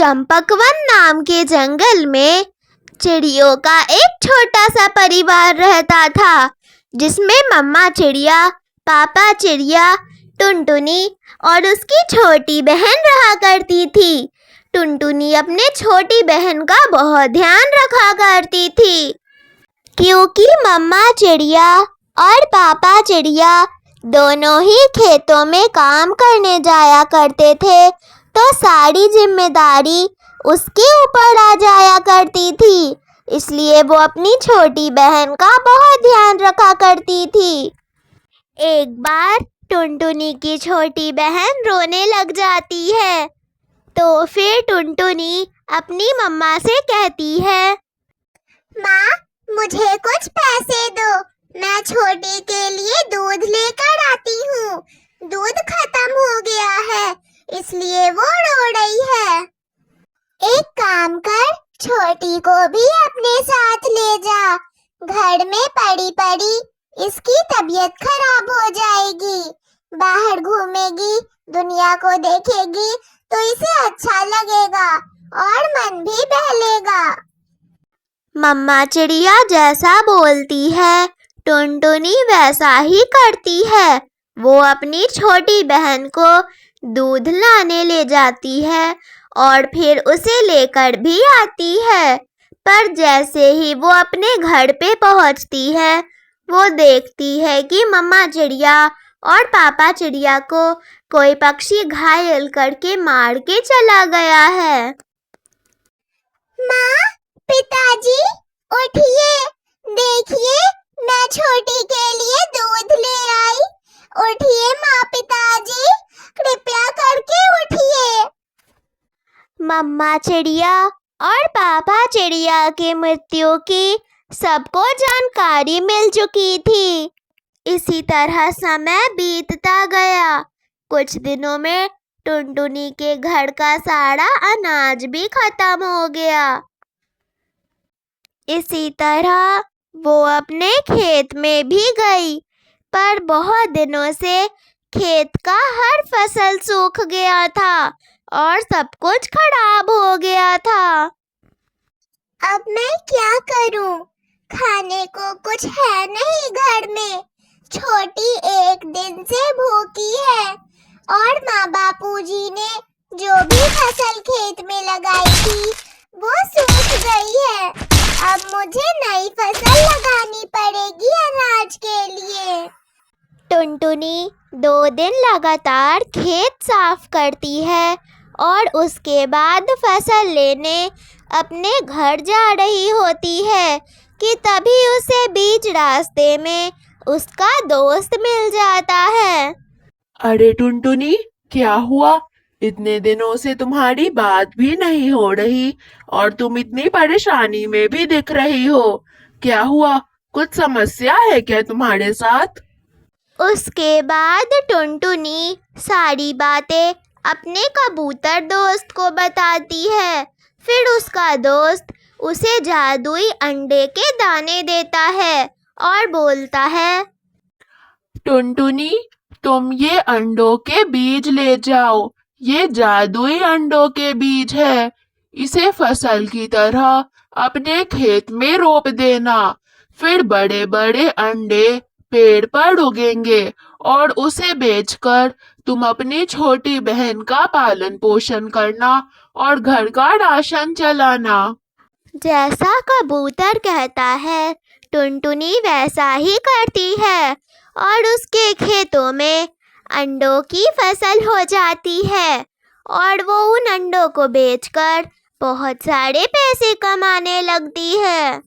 चंपकवन नाम के जंगल में चिड़ियों का एक छोटा सा परिवार रहता था, जिसमें मम्मा चिड़िया, पापा चिड़िया, टुनटुनी और उसकी छोटी बहन रहा करती थी। टुनटुनी अपने छोटी बहन का बहुत ध्यान रखा करती थी, क्योंकि मम्मा चिड़िया और पापा चिड़िया दोनों ही खेतों में काम करने जाया करते थे, तो सारी जिम्मेदारी उसके ऊपर आ जाया करती थी। इसलिए वो अपनी छोटी बहन का बहुत ध्यान रखा करती थी। एक बार टुनटुनी की छोटी बहन रोने लग जाती है, तो फिर टुनटुनी अपनी मम्मा से कहती है, माँ, मुझे कुछ पैसे दो, मैं छोटी के लिए दूध लेकर आती हूँ। दूध खत्म हो गया है, इसलिए वो रो रही है। एक काम कर, छोटी को भी अपने साथ ले जा। घर में पड़ी पड़ी इसकी तबीयत खराब हो जाएगी। बाहर घूमेगी, दुनिया को देखेगी तो इसे अच्छा लगेगा और मन भी बहलेगा। मम्मा चिड़िया जैसा बोलती है, टुनटुनी वैसा ही करती है। वो अपनी छोटी बहन को दूध लाने ले जाती है और फिर उसे लेकर भी आती है। पर जैसे ही वो अपने घर पे पहुंचती है, वो देखती है कि मम्मा चिड़िया और पापा चिड़िया को कोई पक्षी घायल करके मार के चला गया है। माँ, पिताजी, उठिए, देखिए, मैं छोटी के लिए दूध ले आई। उठिए माँ, पिताजी, कृपया करके उठिए। मम्मा चिड़िया और पापा चिड़िया की मृत्यु की सबको जानकारी मिल चुकी थी। इसी तरह समय बीतता गया। कुछ दिनों में टुनटुनी के घर का सारा अनाज भी खत्म हो गया। इसी तरह वो अपने खेत में भी गई, पर बहुत दिनों से खेत का हर फसल सूख गया था और सब कुछ खराब हो गया था। अब मैं क्या करूं? खाने को कुछ है नहीं घर में। छोटी एक दिन से भूखी है और माँ बापूजी ने जो भी फसल खेत में लगाई थी वो सूख गई है। अब मुझे नई फसल लगानी पड़ेगी अनाज के लिए। टुनटुनी 2 दिन लगातार खेत साफ करती है और उसके बाद फसल लेने अपने घर जा रही होती है कि तभी उसे बीच रास्ते में उसका दोस्त मिल जाता है। अरे टुनटुनी, क्या हुआ? इतने दिनों से तुम्हारी बात भी नहीं हो रही और तुम इतनी परेशानी में भी दिख रही हो। क्या हुआ? कुछ समस्या है क्या तुम्हारे साथ? उसके बाद टुनटुनी सारी बातें अपने कबूतर दोस्त को बताती है। फिर उसका दोस्त उसे जादुई अंडे के दाने देता है और बोलता है, टुनटुनी, तुम ये अंडों के बीज ले जाओ। ये जादुई अंडों के बीज है। इसे फसल की तरह अपने खेत में रोप देना। फिर बड़े बड़े अंडे पेड़ पर उगेंगे और उसे बेचकर तुम अपनी छोटी बहन का पालन पोषण करना और घर का राशन चलाना। जैसा कबूतर कहता है, टुनटुनी वैसा ही करती है और उसके खेतों में अंडों की फसल हो जाती है और वो उन अंडों को बेचकर बहुत सारे पैसे कमाने लगती है।